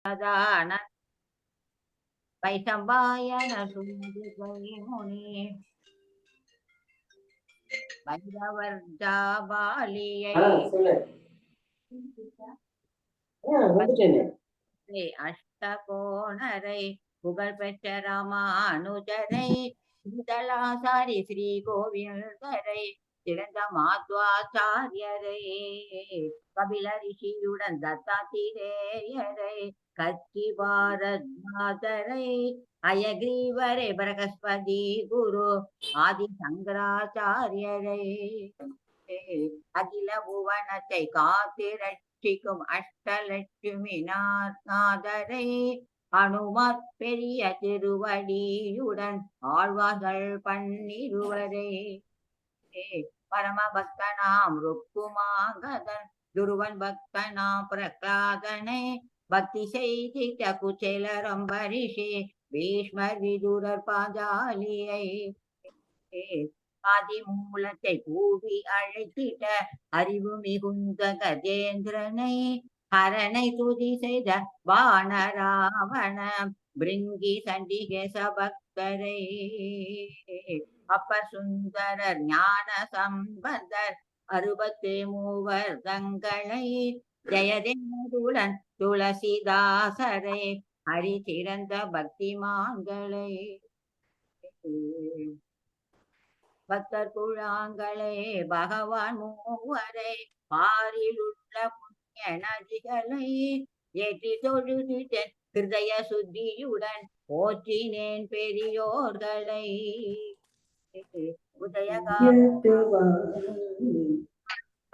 சதான வைசம்பாயன சுந்திகை முனி வைரவர் ஜாபாலியை அஷ்டகோணரை புகழ் பெற்ற ராமானுஜரை முதலாசாரி ஸ்ரீ கோவிந்தரை சிறந்த மாத்வாச்சாரியரை கபில ரிஷியுடன் தத்தாத்திரேயரை கச்சி பாரத்நாதரை அயக்ரீவரை பிரகஸ்பதி குரு ஆதி சங்கராச்சாரியரை அகில புவனத்தை காத்திரட்சிக்கும் அஷ்டலட்சுமி நாதரை அனுமத் பெரிய திருவடியுடன் ஆழ்வார்கள் பன்னிருவரை பரம பக்தனாம் ருக்குமாங்கதன் துருவன் பக்தனாம் பிரகலாதனை பக்தி செய்திட்ட குச்சேலரம் பரிஷி பீஷ்மர் விதுரர் பாஞ்சாலியை ஆதி மூலத்தை கூவி அழைத்திட்ட அறிவு மிகுந்த கஜேந்திரனை ஹரனை துதி செய்த வானராவண பிருங்கி சண்டிகேச பக்தரை அப்பர் சுந்தரர் ஞான சம்பந்தர் 63 தங்களை ஜெயதேவருடன் துளசிதாசரை ஹரி சிறந்த பக்திமான்களை பக்தர் குழாங்களே பகவான் மூவரை பாரில் உள்ள புண்ணிய நதிகளை ஏற்றி தொழுதிட்டேன் ஹிருதய சுத்தியுடன் போற்றினேன் பெரியோர்களை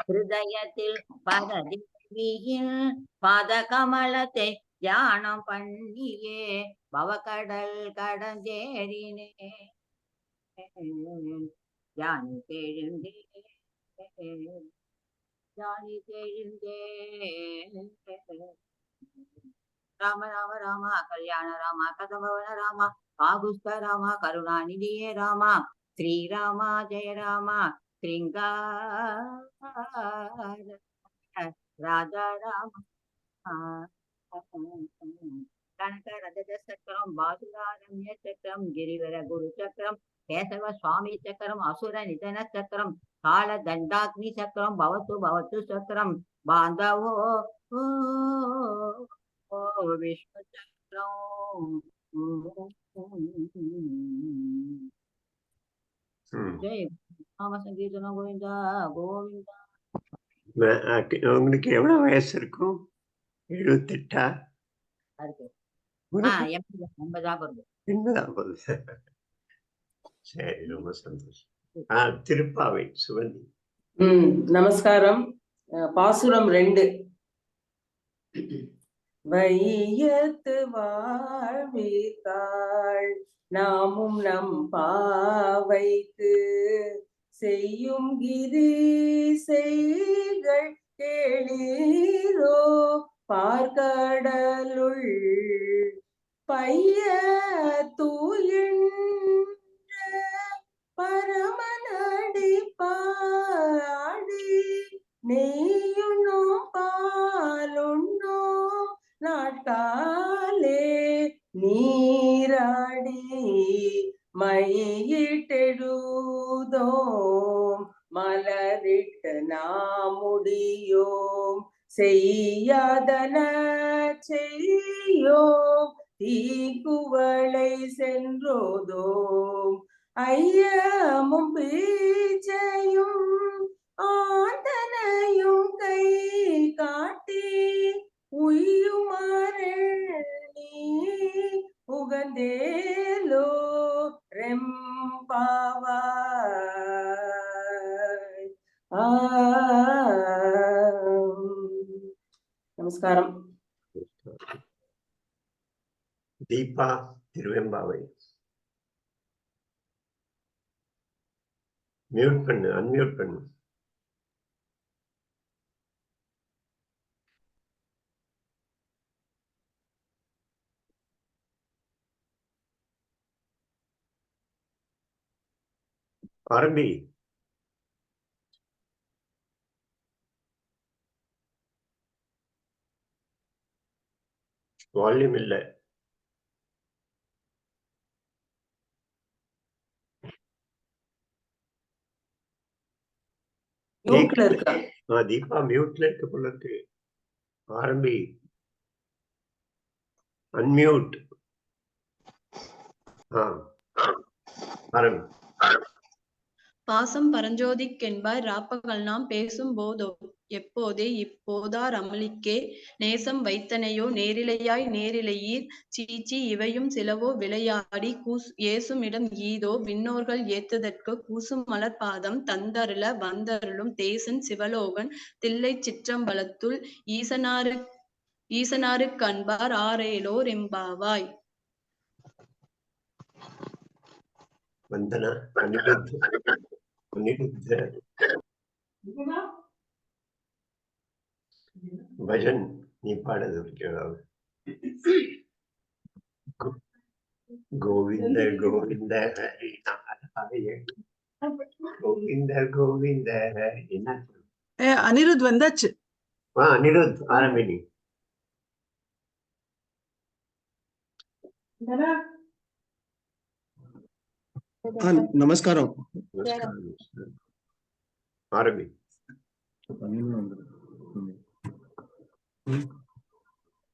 ஹிருதயத்தில் பரதேவியின் பாத கமலத்தை தியானம் பண்ணியே பவக்கடல் கடந்தேறினே ஜானி தெழுந்தே ராம ராம ராமா கல்யாண ராமா கதம்பவன ராமா ஆகுஸ்த ராமா கருணாநிதியே ராமா ஸ்ரீராமா ஜெய ராமா ஸ்ரீங்கார ராஜா ராமா கனக ரஜத சக்கரம் பாசுராரண்ய சக்கரம் கிரிவர குரு சக்கரம் கேசவ சுவாமி சக்கரம் அசுர நிதன சக்கரம் கால தண்டாக்னி சக்கரம் பவத்து பவத்து சக்கரம் பாந்தவோ விஷ்ணு சக்கரம் ஜெய் ராம சங்கீர்த்தனம் கோவிந்தா கோவிந்தா. உங்களுக்கு எவ்வளவு வயசு இருக்கும்? 78 சரி, ரொம்ப சந்தோஷம். திருப்பாவை சுவந்தி. நமஸ்காரம். பாசுரம் 2. வையத்து வாழ்வித்தாள் நாமும் நம் பாவைக்கு செய்யும் கிரி செய்கள் கேளீரோ பார்க்கடலுள் பைய தூயின்ற பரமனடி பாடி நெய்யுண்ணோ பாலுண்ணோ நாட்காலே நீராடி மையிட்டெழுதோம் மலரிட்டு நாமுடியோம் செய்யாதன செய்யோம் தீக்குவளை சென்றோதோம் ஐயமும் பீச்சையும் ஆந்தனையும் கை காட்டி உய்யுமாறி உகந்தேலோ ரெம்பாவாய். நமஸ்காரம். தீபா திருவெம்பாவை. மியூட் பண்ணு, அன்மியூட் பண்ணு. ஆரம்பி. வால்யூம் இல்ல. மியூட்ல இருக்கா? தீபா மியூட்ல இருக்க போல இருக்கு. ஆரம்பி. அன்மியூட். ஆரம்பி. பாசம் பரஞ்சோதிக்கென்பாய் ராப்பகல் நாம் பேசும் போதோ எப்போதே இப்போதார் அமளிக்கே நேசம் வைத்தனையோ நேரிழையாய் நேரிழையீர் சீச்சி இவையும் சிலவோ விளையாடி ஏசுமிடம் ஈதோ விண்ணோர்கள் ஏத்துதற்கு கூசும் மலர்பாதம் தந்தருள வந்தருளும் தேசன் சிவலோகன் தில்லைச் சிற்றம்பலத்துள் ஈசனாருக்கன்பார் ஆரேலோர் எம்பாவாய். வந்தனா பஜன் நீ பாடுது கோவிந்த கோவிந்த ஹரி நாராயண கோவிந்த கோவிந்த ஹரி. என்ன அனிருத் வந்தாச்சு. அனிருத் ஆரம்பினி. நமஸ்காரம். ஆரம்பி.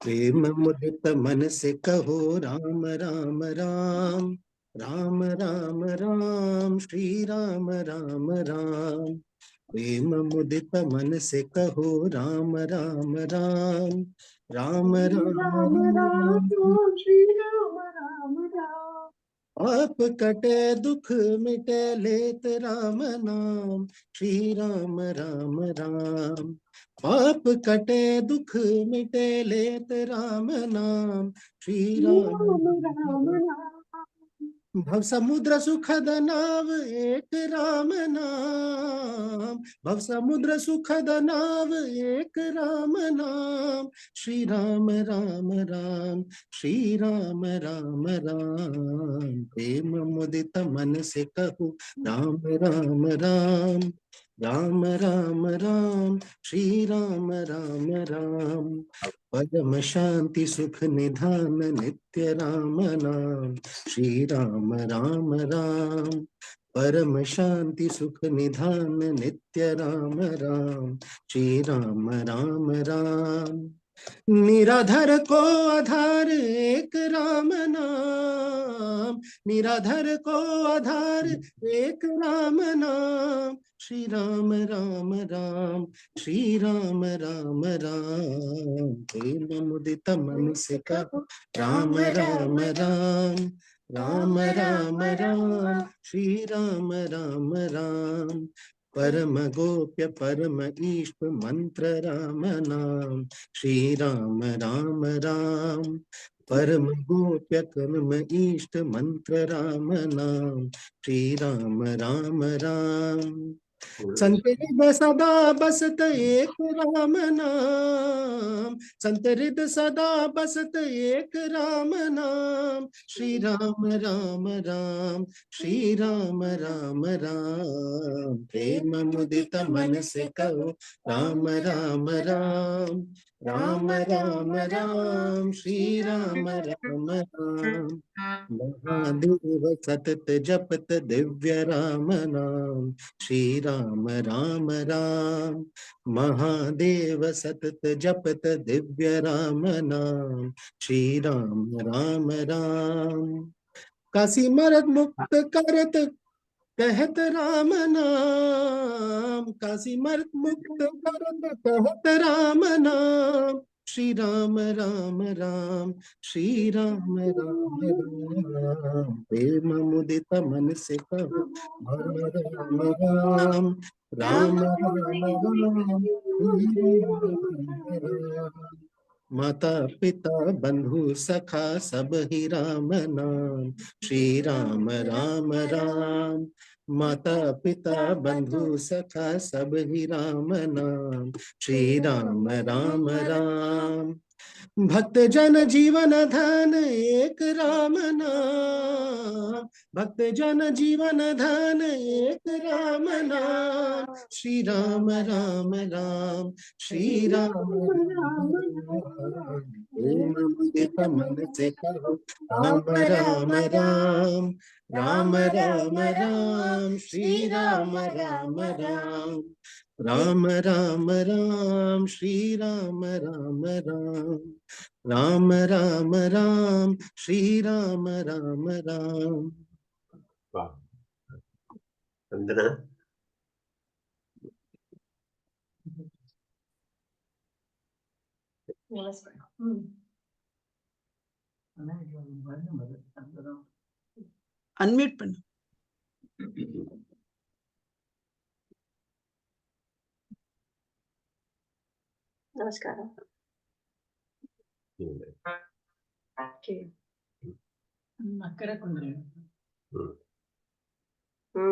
प्रेम मुदित मन से कहो राम राम राम राम राम राम श्री राम राम राम. प्रेम मुदित मन से कहो राम राम राम राम राम राम श्री राम राम राम. आप कटे दुख मिटे लेत राम नाम श्री राम राम राम. पाप कटे दुख मिटे लेत राम नाम श्री राम राम राम. भव समुद्र सुखद नाव एक राम नाम भव समुद्र सुखद नाव एक राम नाम श्री राम राम राम श्री राम राम राम. प्रेम मुदित मन से कहूँ राम राम राम राम राम राम श्री राम राम राम. परम शांति सुख निधान नित्य राम नाम श्री राम राम राम. परम शांति सुख निधान नित्य राम राम श्री राम राम राम. निराधर को आधार एक राम नाम निराधर को आधार एक राम नाम श्री राम राम राम श्री राम राम राम. प्रेम मुदित मन से कहो राम राम राम राम राम राम श्री राम राम राम. परम गोप्य परम ईष्ट मंत्र राम नाम श्री राम राम राम. परम गोप्य परम ईष्ट मंत्र राम नाम श्री राम राम राम. संतरित सदा बसत एक राम नाम संतरित सदा बसत एक राम नाम श्री राम राम राम श्री राम राम राम. प्रेम मुदित मन से कहो राम राम राम राम राम राम श्री राम राम राम. महादेव सतत जपत दिव्य राम नाम श्री राम राम राम. महादेव सतत जपत दिव्य राम नाम श्री राम राम राम. काशी मरद मुक्त करत कहत राम नाम काशी मरद मुक्त करत कहत राम नाम श्री राम राम राम श्री राम राम राम. प्रेम मुदित मन से कहो राम राम राम राम राम राम. माता पिता बंधु सखा सब ही राम नाम श्री राम राम राम. माता पिता बंधु सखा सब ही राम नाम श्री राम राम राम. भक्त जन जीवन धन एक राम नाम भक्त जन जीवन धन एक राम नाम श्री राम राम राम श्री राम राम राम. ओम उदित मन से कहो राम राम राम राम राम राम श्री राम राम राम राम राम राम श्री राम राम राम राम राम राम श्री राम राम राम. வா வந்தனா அன்மியூட் பண்ணு. நமஸ்காரம்.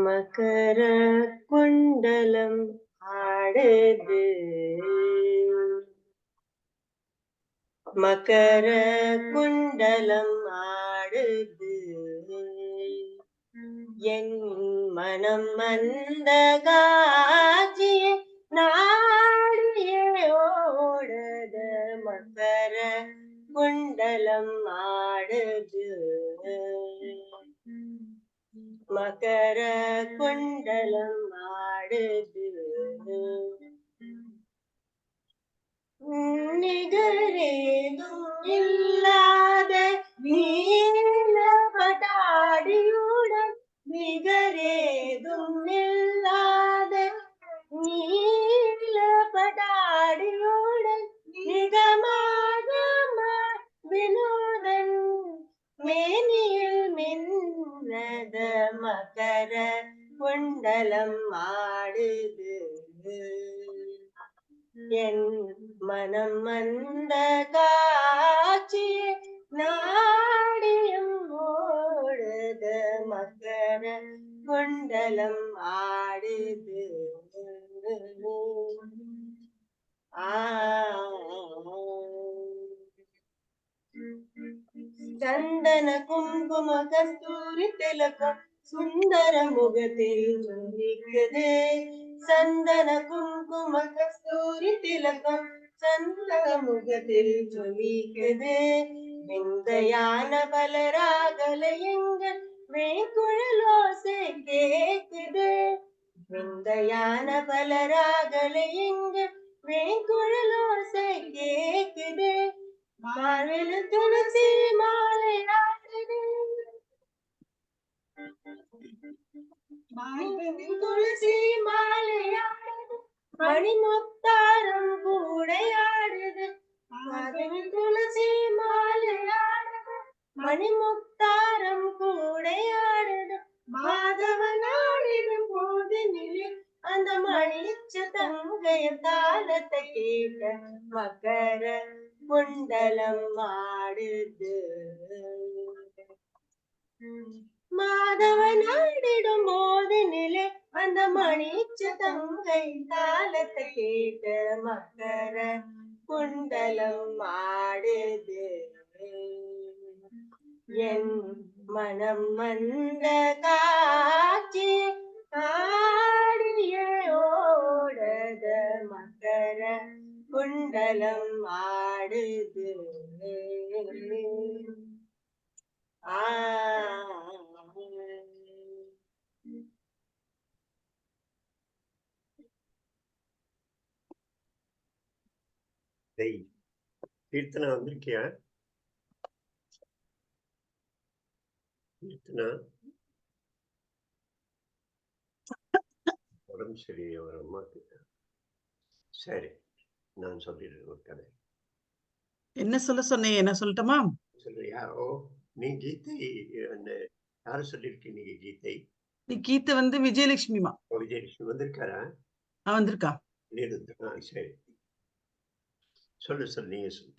மகர குண்டலம் ஆடுது மகர குண்டலம் ஆடுது என் மனம் மந்தகாட்சிய நாடியே ஓடுத மகர குண்டலம் ஆடுது மகர குண்டலம் ஆடுது நிகரேதும் இல்லாத நீலபடாடியுடன் நிகரேதும் இல்லாத நீலபடாடியுடன் நிகமாக வினோதன் மேனியில் மின்னத மகர குண்டலம் ஆடுது என் மனம் மந்த காட்சி நாடியம் ஓடுத மகர குண்டலம் ஆடுது சந்தன குங்கும கஸ்தூரி திலகம் சுந்தர முகத்தில் ஜொலிக்குது சந்தன குங்கும கஸ்தூரி திலகம் சந்தன முகத்தில் ஜொலிக்குது விந்தையான பலராகலையங்கள் வேங்குழலோசை கேக்குது விந்தையான பலராகலையங்கள் வேங்குழலோசை கேக்குது மார்பில் துளசி மாலை ஆடுது துளசி மாலை ஆடுது மணிமுத்தாரம் கூடையாடுது மார்பில் துளசி மாலை ஆடுது மணிமுத்தாரம் கூடையாடுது மாதவன் ஆடிடும் போது நிலை அந்த மணிச்ச தங்கைய தாளத்தை கேட்க மகர குண்டலம் ஆடுது மாதவன் ஆடிடும் போது நிலை அந்த மணிச்ச தங்கை தாளத்தை கேட்க மகர குண்டலம் ஆடுது என் மனம் மந்த காட்சி ஆடிய ஓடத மகர குண்டலம் ஆடுது கீர்த்தனா வந்திருக்கியா? கீர்த்தனா உடம்பு சரியா ஒரு அம்மாக்கு. சரி, நான் சொல்லிடுறேன் ஒரு கதை. என்ன சொல்ல சொன்னீங்க? என்ன சொல்லட்டுமா? சொல்றியா? ஓ, நீ கீதை யாரு சொல்லிருக்கீங்க? நீங்க கீதை கீதை வந்து விஜயலட்சுமிமா. விஜயலட்சுமி வந்திருக்காரா? வந்திருக்கா. சரி, சொல்லு நீங்க சொல்லு.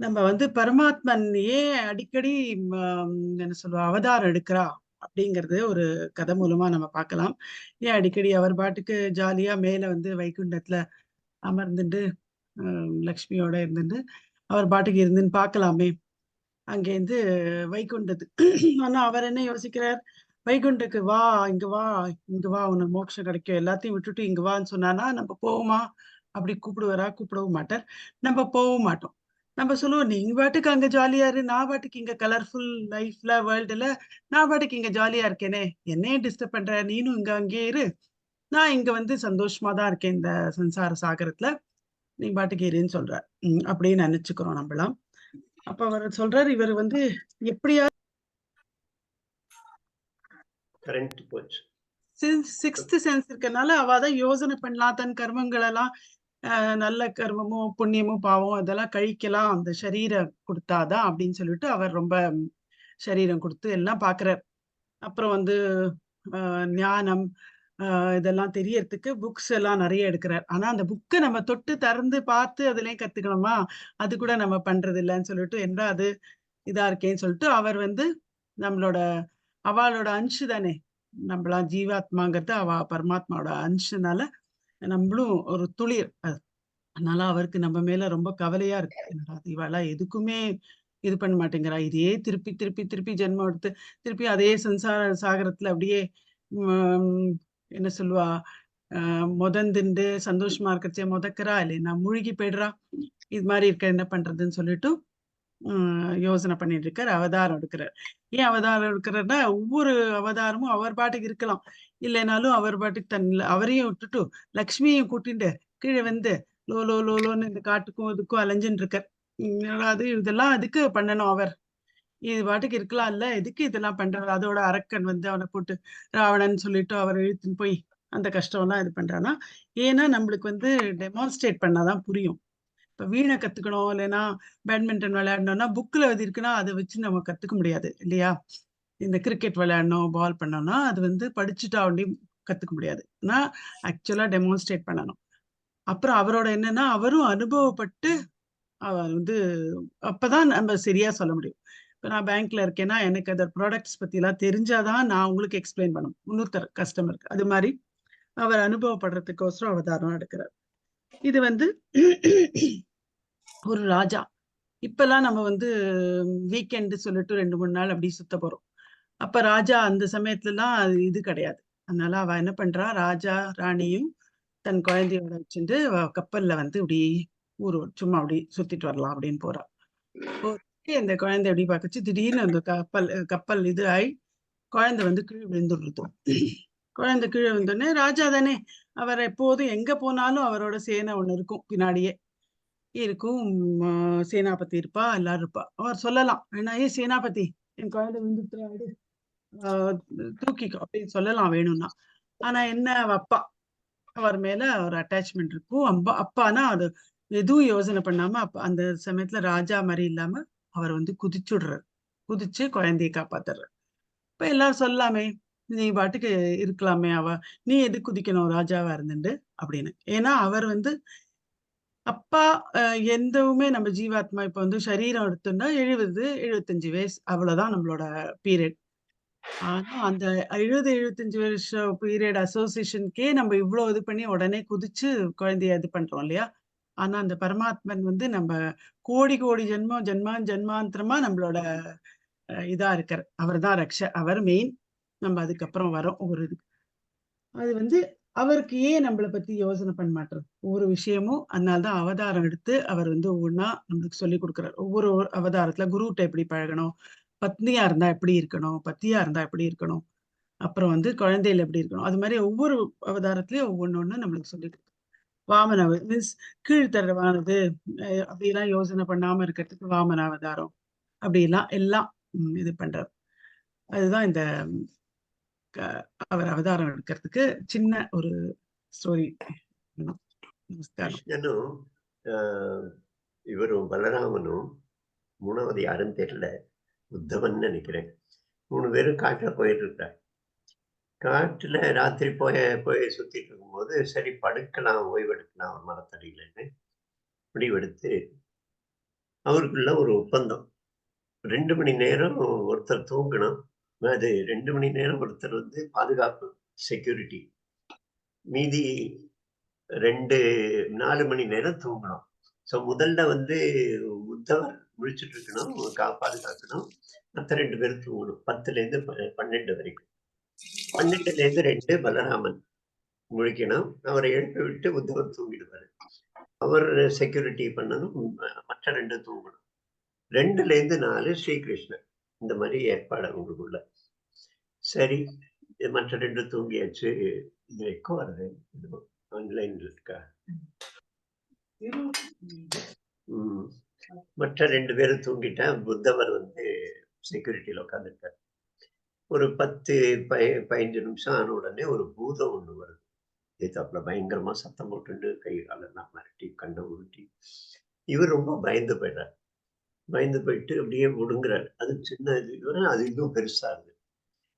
நம்ம வந்து பரமாத்மன் ஏன் அடிக்கடி என்ன சொல்லுவா அவதாரம் எடுக்கிறா அப்படிங்கறது ஒரு கதை மூலமா நம்ம பார்க்கலாம். ஏன் அடிக்கடி அவர் பாட்டுக்கு ஜாலியா மேல வந்து வைகுண்டத்துல அமர்ந்துட்டு லக்ஷ்மியோட இருந்துட்டு அவர் பாட்டுக்கு இருந்துன்னு பார்க்கலாமே அங்கேருந்து வைகுண்டத்துக்கு. ஆனா அவர் என்ன யோசிக்கிறார், வைகுண்டத்துக்கு வா, இங்க வா, இங்க வா, உனக்கு மோட்சம் கிடைக்கும், எல்லாத்தையும் விட்டுட்டு இங்க வான்னு சொன்னானா நம்ம போவோமா அப்படி கூப்பிடுவாரா? கூப்பிடவும் மாட்டார். நம்ம போகவும் மாட்டோம். நம்ம சொல்லுவோம், நீங்க பாட்டுக்கு அங்க ஜாலியா இரு, நான் பாட்டுக்கு இங்க கலர்ஃபுல் லைஃப்ல வேர்ல்டுல நான் பாட்டுக்கு இங்க ஜாலியா இருக்கேனே, என்னையும் டிஸ்டர்ப் பண்ற, நீனும் இங்க அங்கேயே இரு, நான் இங்க வந்து சந்தோஷமா தான் இருக்கேன் இந்த சம்சார சாகரத்துல, நீ பாட்டுக்கு இருன்னு சொல்றார். அப்படின்னு நினைச்சுக்கிறோம் நம்மளாம். அப்ப அவர் சொல்றாரு, இவர் வந்து எப்படியா கரண்ட் போச்சு. சிக்ஸ்த் சென்ஸ் இருக்கனால அவாதான் யோசனை பண்ணலாம், தன் கர்மங்கள் எல்லாம் நல்ல கர்மமோ புண்ணியமோ பாவம் அதெல்லாம் கழிக்கலாம் அந்த சரீரம் கொடுத்தாதான் அப்படின்னு சொல்லிட்டு அவர் ரொம்ப சரீரம் கொடுத்து எல்லாம் பாக்குறார். அப்புறம் வந்து ஞானம் இதெல்லாம் தெரியறதுக்கு புக்ஸ் எல்லாம் நிறைய எடுக்கிறார். ஆனா அந்த புக்கை நம்ம தொட்டு திறந்து பார்த்து அதுலயும் கத்துக்கணுமா, அது கூட நம்ம பண்றது இல்லைன்னு சொல்லிட்டு, என்ன அது இதா இருக்கேன்னு சொல்லிட்டு அவர் வந்து நம்மளோட அவளோட அம்சு தானே, நம்மளாம் ஜீவாத்மாங்கிறது அவ பரமாத்மாவோட அம்சுனால நம்மளும் ஒரு துளிர். அதனால அவருக்கு நம்ம மேல ரொம்ப கவலையா இருக்கு. என்னடா இவெல்லாம் எதுக்குமே இது பண்ண மாட்டேங்கிறா, இதே திருப்பி திருப்பி திருப்பி ஜென்மம் எடுத்து திருப்பி அதே சம்சார சாகரத்துல அப்படியே என்ன சொல்லுவா, முதந்துண்டு சந்தோஷமா இருக்கிறச்சே முதக்கிறா இல்லைன்னா முழுகி போயிடுறா, இது மாதிரி இருக்க என்ன பண்றதுன்னு சொல்லிட்டு யோசனை பண்ணிட்டு இருக்காரு. அவதாரம் எடுக்கிறார். ஏன் அவதாரம் எடுக்கிறாருன்னா, ஒவ்வொரு அவதாரமும் அவர் பாட்டுக்கு இருக்கலாம், இல்லைனாலும் அவர் பாட்டுக்கு அவரையும் விட்டுட்டு லக்ஷ்மியையும் கூட்டிட்டு கீழே வந்து லோன்னு இந்த காட்டுக்கும் இதுக்கும் அலைஞ்சுட்டு இருக்கார். அது இதெல்லாம் அதுக்கு பண்ணணும் அவர், இது பாட்டுக்கு இருக்கலாம் இல்ல, எதுக்கு இதெல்லாம் பண்றாரு? அதோட அரக்கன் வந்து அவனை போட்டு ராவணன் சொல்லிட்டு அவர் இழுத்துன்னு போய் அந்த கஷ்டம் எல்லாம் இது பண்றானா, ஏன்னா நம்மளுக்கு வந்து டெமான்ஸ்ட்ரேட் பண்ணாதான் புரியும். இப்ப வீணை கத்துக்கணும் இல்லைன்னா பேட்மிண்டன் விளையாடணும்னா புக்ல எது இருக்குன்னா அதை வச்சு நம்ம கத்துக்க முடியாது இல்லையா? இந்த கிரிக்கெட் விளையாடணும் பால் பண்ணோம்னா அது வந்து படிச்சுட்டா அப்படி கத்துக்க முடியாது, நான் ஆக்சுவலா டெமான்ஸ்ட்ரேட் பண்ணணும். அப்புறம் அவரோட என்னன்னா, அவரும் அனுபவப்பட்டு அவர் வந்து அப்பதான் நம்ம சரியா சொல்ல முடியும். இப்ப நான் பேங்க்ல இருக்கேன்னா எனக்கு அந்த ப்ராடக்ட்ஸ் பத்தி எல்லாம் தெரிஞ்சாதான் நான் உங்களுக்கு எக்ஸ்பிளைன் பண்ணணும் இன்னொருத்தர் கஸ்டமருக்கு. அது மாதிரி அவர் அனுபவப்படுறதுக்கோசரம் அவதாரம் எடுக்கிறார். இது வந்து ஒரு ராஜா. இப்பெல்லாம் நம்ம வந்து வீக்கெண்டு சொல்லிட்டு 2-3 நாள் அப்படி சுத்த போறோம். அப்ப ராஜா அந்த சமயத்துல எல்லாம் இது கிடையாது. அதனால அவ என்ன பண்றா, ராஜா ராணியும் தன் குழந்தையோட வச்சுட்டு கப்பல்ல வந்து இப்படி ஊர் சும்மா அப்படி சுத்திட்டு வரலாம் அப்படின்னு போறா. அந்த குழந்தை எப்படி பார்க்கச்சு, திடீர்னு அந்த கப்பல் இது ஆகி குழந்தை வந்து கீழே விழுந்துடுறது. குழந்தை கீழே விழுந்தோடனே ராஜா தானே, அவர் எப்போதும் எங்க போனாலும் அவரோட சேனை ஒண்ணு இருக்கும், பின்னாடியே இருக்கும். சேனாபதி இருப்பா, எல்லாரும் இருப்பா. அவர் சொல்லலாம், ஏன்னா ஏ சேனாபதி என் குழந்தை விழுந்துட்டு தூக்கிக்கோ அப்படின்னு சொல்லலாம் வேணும்னா. ஆனா என்ன, அப்பா அவர் மேல ஒரு அட்டாச்மெண்ட் இருக்கும். அப்பானா அது எதுவும் யோசனை பண்ணாம அந்த சமயத்துல ராஜா மாதிரி இல்லாம அவர் வந்து குதிச்சுடுறாரு, குதிச்சு குழந்தைய காப்பாத்துறாரு. இப்ப எல்லாரும் சொல்லாமே, நீ பாட்டுக்கு இருக்கலாமே, நீ எது குதிக்கணும் ராஜாவா இருந்துட்டு அப்படின்னு. ஏன்னா அவர் வந்து அப்பா எந்தவுமே நம்ம ஜீவாத்மா இப்ப வந்து சரீரம் எடுத்தோம்னா 70-75 வயசு அவ்வளவுதான் நம்மளோட பீரியட். ஆனா அந்த 70-75 வருஷம் பீரியட் அசோசியேஷனுக்கே நம்ம இவ்வளவு இது பண்ணி உடனே குதிச்சு குழந்தைய இது பண்றோம் இல்லையா? ஆனா அந்த பரமாத்மன் வந்து நம்ம கோடி கோடி ஜென்மாந்தரமா நம்மளோட இதா இருக்கார். அவர் தான் அவர் மெயின். நம்ம அதுக்கப்புறம் வரோம் ஒரு இது. அது வந்து அவருக்கு ஏன் நம்மளை பத்தி யோசனை பண்ண மாட்டார் ஒவ்வொரு விஷயமும். அதனால்தான் அவதாரம் எடுத்து அவர் வந்து ஒவ்வொன்னா நம்மளுக்கு சொல்லி கொடுக்குறாரு. ஒவ்வொரு அவதாரத்துல குருகிட்ட எப்படி பழகணும், பத்னியா இருந்தா எப்படி இருக்கணும், பத்தியா இருந்தா எப்படி இருக்கணும், அப்புறம் வந்து குழந்தையில எப்படி இருக்கணும், அது மாதிரி ஒவ்வொரு அவதாரத்திலயும் ஒவ்வொன்னு நம்மளுக்கு சொல்லி கொடுக்கும். வாமன மீன்ஸ் கீழ்த்தரவானது அப்படிலாம் யோசனை பண்ணாம இருக்கிறதுக்கு வாமன அவதாரம் அப்படிலாம் எல்லாம் இது பண்றாரு. அதுதான் இந்த அவர் அவதாரம் எடுக்கிறதுக்கு சின்ன ஒரு ஸ்டோரி. கிருஷ்ணனும் இவரும் பலராமனும் மூணாவது யாருன்னு தெரியல, உத்தவன் நினைக்கிறேன், 3 பேரும் காட்டுல போயிட்டு இருக்காரு. காட்டுல ராத்திரி போய் சுத்திட்டு இருக்கும்போது சரி படுக்கலாம், ஓய்வெடுக்கலாம் ஒரு மரத்தடியிலன்னு முடிவெடுத்து அவருக்குள்ள ஒரு ஒப்பந்தம். 2 மணி நேரம் ஒருத்தர் தூங்கணும், அது 2 மணி நேரம் ஒருத்தர் வந்து பாதுகாப்பு செக்யூரிட்டி, மீதி 4 மணி நேரம் தூங்கணும். ஸோ முதல்ல வந்து உத்தவர் முழிச்சுட்டு இருக்கணும், பாதுகாக்கணும், மற்ற 2 பேரும் தூங்கணும். 10லேருந்து 12 வரைக்கும். 12லேருந்து 2 பலராமன் முழிக்கணும், அவரை எழுப்பி விட்டு உத்தவர் தூங்கிடுவாரு. அவர் செக்யூரிட்டி பண்ணணும், மற்ற 2 தூங்கணும். 2லேருந்து 4 ஸ்ரீகிருஷ்ணன். இந்த மாதிரி ஏற்பாடு அவங்களுக்குள்ள. சரி, மற்ற 2 தூங்கியாச்சு. இது எக்கோ வருது. இது ஆன்லைன்ல இருக்கா? மற்ற 2 பேரும் தூங்கிட்டா, புத்தவர் வந்து செக்யூரிட்டியில உட்காந்துருக்காரு. ஒரு 10, 15 நிமிஷம் ஆன உடனே ஒரு பூதம் ஒண்ணு வருது. எதிர்த்தாப்புல பயங்கரமா சத்தம் போட்டுண்டு கை காலெல்லாம் மிரட்டி, கண்ணை உருட்டி. இவர் ரொம்ப பயந்து போயிடுறாரு. பயந்து போயிட்டு அப்படியே ஒடுங்குறாரு. அது சின்ன இது, அது இன்னும் பெருசா இருக்கு.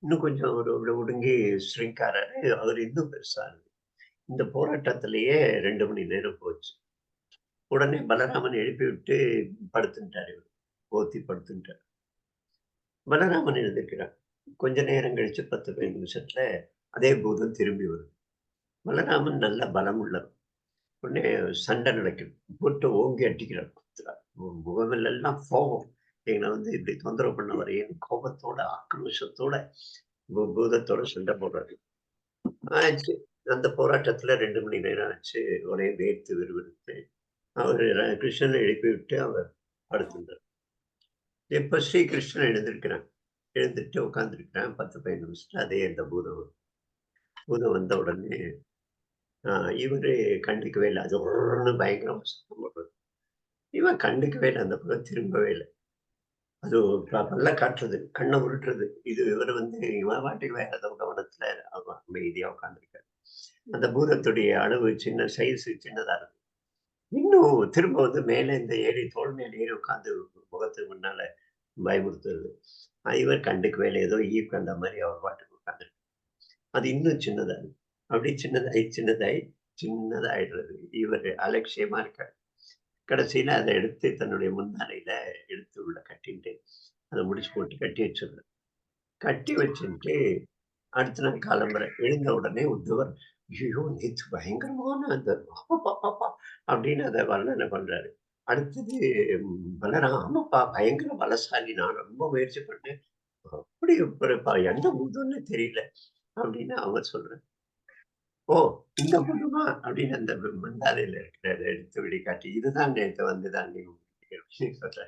இன்னும் கொஞ்சம் ஒரு ஒடுங்கி ஸ்ட்ரிங்க் ஆறாரு. அவர் இன்னும் பெருசா இருக்கு. இந்த போராட்டத்திலேயே 2 மணி நேரம் போச்சு. உடனே பலராமன் எழுப்பி விட்டு படுத்துட்டாரு. இவர் போத்தி படுத்துட்டார். பலராமன் எழுந்திருக்கிறார். கொஞ்ச நேரம் கழிச்சு 10, 15 நிமிஷத்துல அதே பூதம் திரும்பி வருது. பலராமன் நல்ல பலம் உள்ளவர். உடனே சண்டை நடக்குது. போட்டு ஓங்கி அடிக்கிறார், குத்துறார். முகமெல்லாம் கோபம். எங்களை வந்து இப்படி தொந்தரவு பண்ண வரையும் கோபத்தோட, ஆக்ரோஷத்தோட, பூதத்தோட சண்டை போடுறாரு. ஆச்சு. அந்த போராட்டத்துல 2 மணி நேரம் ஆச்சு. ஒரே வேர்த்து விறுவிறுத்து அவரு கிருஷ்ணனை எழுப்பி விட்டு அவர் படுத்திருந்தார். எப்ப ஸ்ரீகிருஷ்ணன் எழுந்திருக்கிறான். எழுந்துட்டு உட்கார்ந்துருக்கிறான். 10, 15 நிமிஷத்துல அதே அந்த பூதம் வந்த உடனே இவரு கண்டுக்கவே இல்லை. அது ஒன்னு பயங்கரமா சத்தம் போடுறது. இவன் கண்டுக்கவே இல்லை. அந்த பக்கம் திரும்பவே இல்லை. அது பல்ல காட்டுறது, கண்ணை உருட்டுறது. இது இவர் வந்து இவன் பாட்டுக்கு வேற ஏதோ கவனத்துல அமைதியா உட்காந்துருக்காரு. அந்த பூதத்துடைய அளவு சின்ன சைஸ் சின்னதா இருக்கு. இன்னும் திரும்ப வந்து மேலே இந்த தோல் மேல ஏறி உட்காந்து முகத்துக்கு முன்னால பயமுறுத்துறது. இவர் கண்டுக்கவே இல்லை. ஏதோ அந்த மாதிரி அவர் பாட்டுக்கு உட்காந்துருக்கு. அது இன்னும் சின்னதா இருக்கு. அப்படி சின்னதாயிடுறது. இவர் அலட்சியமா இருக்காரு. கடைசியில அதை எடுத்து தன்னுடைய முந்தானையில எடுத்து உள்ள கட்டிட்டு அதை முடிச்சு போட்டு கட்டி வச்சிடுறாரு. கட்டி வச்சுட்டு அடுத்த நாள் காலம்பரை எழுந்த உடனே உத்தவர், ஐயோ நேற்று பயங்கரமான அந்த அப்படின்னு அதை வர்ணனை பண்றாரு. அடுத்தது பலராம், ஆமாப்பா பயங்கர பலசாலி, நான் ரொம்ப முயற்சி பண்ணேன், அப்படி எந்த பூதம்னு தெரியல அப்படின்னு அவர் சொல்றாரு. ஓ இந்த பூதமா அப்படின்னு அந்த மண்டாலையில இருக்கிறத எடுத்து வெளிக்காட்டி, இதுதான் நேற்று வந்துதான் நீ சொல்ற.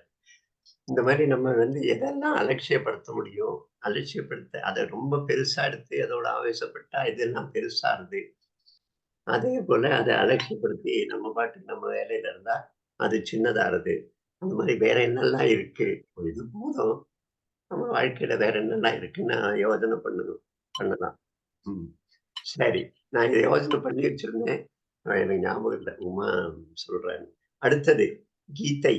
இந்த மாதிரி நம்ம வந்து எதெல்லாம் அலட்சியப்படுத்த முடியும், அலட்சியப்படுத்த அதை ரொம்ப பெருசா எடுத்து அதோட ஆவேசப்பட்டா இதெல்லாம் பெருசா இருந்து, அதே போல அதை அலட்சியப்படுத்தி நம்ம பாட்டுக்கு நம்ம வேலையில இருந்தா அது சின்னதாருது. அந்த மாதிரி வேற என்னெல்லாம் இருக்கு, இது பூதம், நம்ம வாழ்க்கையில வேற என்னெல்லாம் இருக்குன்னு யோசனை பண்ணலாம். சரி, நான் இதை யோசனை பண்ணி வச்சிருந்தேன். எனக்கு ஞாபகம் இல்லை. உமா சொல்றேன். அடுத்தது கீதை,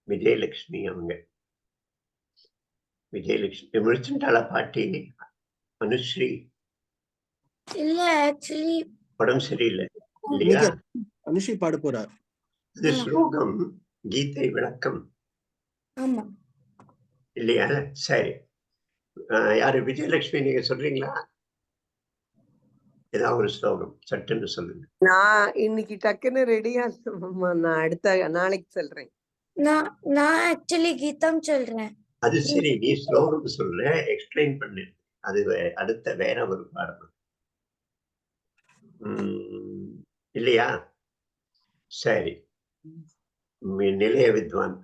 விஜயலட்சுமி. அவங்க விஜயலட்சுமி முடிச்சுட்டாளா பாட்டி? அனுஸ்ரீ இல்ல, ஆக்சுவலி உடம்பு சரியில்லை இல்லையா? அனுஸ்ரீ பாட போறார். இது ஸ்லோகம், கீதை விளக்கம் ஆமா இல்லையா? சரி, யாரு விஜயலட்சுமி நீங்க சொல்றீங்களா? ஏதாவது ஒரு ஸ்லோகம் சட்டுன்னு சொல்லுங்க. நான் இன்னைக்கு டக்குன்னு ரெடியா நான் அடுத்த நாளைக்கு சொல்றேன். நான் ஆக்சுவலி கீதம் சொல்றேன். அது சரி, நீ ஸ்லோகம் சொல்ல, எக்ஸ்பிளைன் பண்ணு. அது அடுத்த வேற ஒரு பாடம் இல்லையா? சரி, நிலைய வித்வான்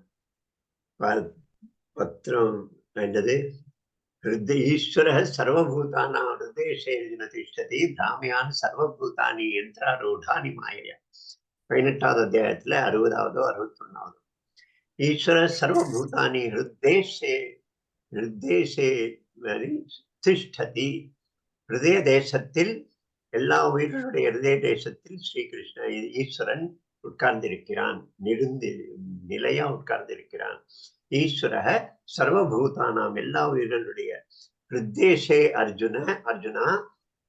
பத்திரம் என்னது? ஈஸ்வர சர்வபூதானாம் ஹிருதயேன திஷ்டதி பிராமியான் சர்வபூதானி யந்திராரூடானி மாயையா. 18வது அத்தியாயத்துல 60வது 61வது. ஈஸ்வர சர்வபூதானி ஹிருதேஷே திஷ்டதி. ஹிருதய தேசத்தில், எல்லா உயிர்களுடைய ஹிருதய தேசத்தில் ஸ்ரீகிருஷ்ண ஈஸ்வரன் உட்கார்ந்திருக்கிறான், நிலையா உட்கார்ந்திருக்கிறான். ஈஸ்வர சர்வபூதானாம், எல்லா உயிர்களுடைய ஹிருதேஷே அர்ஜுனா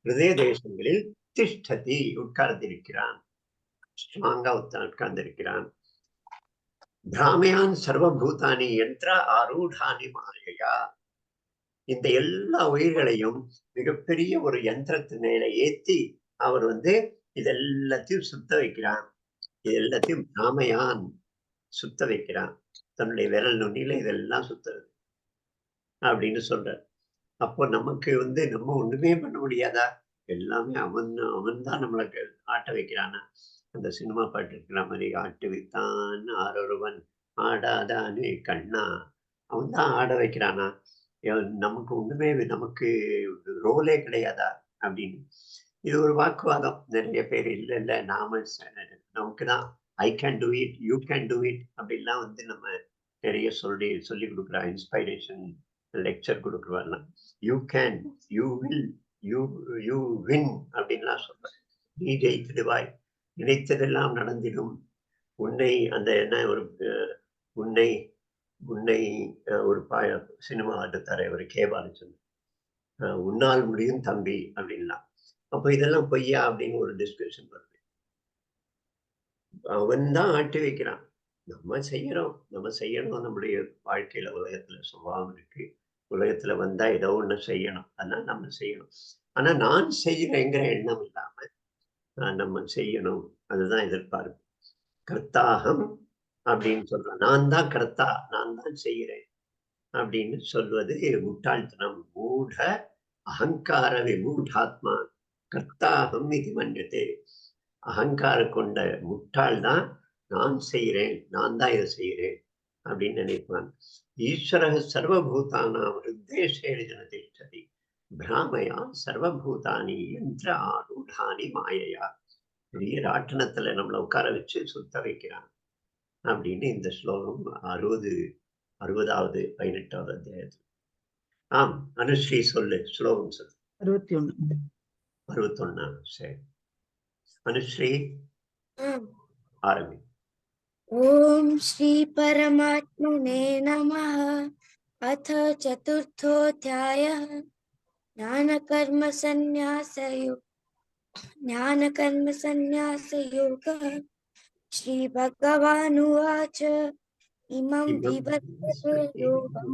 ஹிருதய தேசங்களில் திஷ்டதி உட்கார்ந்திருக்கிறான், ஸ்ட்ராங்கா உட்கார்ந்திருக்கிறான். பிராமியான் சர்வபூதானி யந்திர ஆரூடானி மாயையா. இந்த எல்லா உயிர்களையும் மிகப்பெரிய ஒரு யந்திரத்து மேல ஏத்தி அவர் வந்து இதெல்லாத்தையும் சுத்த வைக்கிறான். இது எல்லாத்தையும் பிராமையான் சுத்த வைக்கிறான். தன்னுடைய விரல் நுண்ணில இதெல்லாம் சுத்துறது அப்படின்னு சொல்றார். அப்போ நமக்கு வந்து நம்ம ஒண்ணுமே பண்ண முடியாதா? எல்லாமே அவன் தான் நம்மளுக்கு ஆட்ட வைக்கிறானா? அந்த சினிமா பாட்டு இருக்கிற மாதிரி ஆட்டு வித்தான் ஆரொருவன் ஆடாதானே கண்ணா, அவன் தான் ஆட வைக்கிறானா, நமக்கு ஒண்ணுமே நமக்கு ரோலே கிடையாதா அப்படின்னு. இது ஒரு வாக்குவாதம். நிறைய பேர் இல்ல இல்ல நாம நமக்கு தான் I can do it, you can do it அப்படின்லாம் நம்ம நிறைய சொல்லி கொடுக்குறா. இன்ஸ்பைரேஷன் லெக்சர் கொடுக்குறவாலாம். You can, you will, you you win அப்படின்லாம் சொல்றேன். நீ ஜெயித்திடுவாய், நினைத்ததெல்லாம் நடந்திடும். உன்னை அந்த என்ன ஒரு உன்னை உன்னை ஒரு சினிமா எடுத்தாரு ஒரு கேபாலச்சந்திரன், உன்னால் முடியும் தம்பி அப்படின்லாம். அப்போ இதெல்லாம் பொய்யா அப்படின்னு ஒரு டிஸ்கஷன் வருது. அவன் தான் ஆட்டி வைக்கிறான், நம்ம செய்யணும். நம்முடைய வாழ்க்கையில உலகத்துல சுபாவம் இருக்கு. உலகத்துல வந்தா ஏதோ ஒண்ணு செய்யணும், அதனால நம்ம செய்யணும். ஆனா நான் செய்யறேங்கிற எண்ணம் இல்லாம நம்ம செய்யணும், அதுதான் எதிர்பார்ப்பு. கர்த்தாகம் அப்படின்னு சொல்றேன், நான் தான் கர்த்தா, நான் தான் செய்கிறேன் அப்படின்னு சொல்வது முட்டாள்தனம். மூட அகங்கார விமூடாத்மா கர்த்தாகம் இது மன்னியதே. அகங்கார கொண்ட முட்டாள் தான் நான் செய்கிறேன், நான் தான் இதை செய்கிறேன் அப்படின்னு நினைப்பான். ஈஸ்வர சர்வபூதானாம் ஹிருதேஷேன ஜனதிஷ்டதி பிராமயா சர்வபூதானி யந்திர ஆரூடானி மாயையா. பெரிய ராட்டனத்துல நம்மளை உட்கார வச்சு சுத்த வைக்கிறான் அப்படின்னு இந்த ஸ்லோகம் 60வது 18வது அத்தியாயத்தில். ஆம், அனுஸ்ரீ சொல்லு, ஸ்லோகம் சொல்லு. 61. 61. சரி அனுஸ்ரீ ஆரம்பி. ஓம் ஸ்ரீ பரமாத்மனே நமः. அத சதுர்த்தோऽध्यायः ஞானகர்மசந்நியாசயோகः. श्रीभगवानुवाच इमं विवर्तते योगं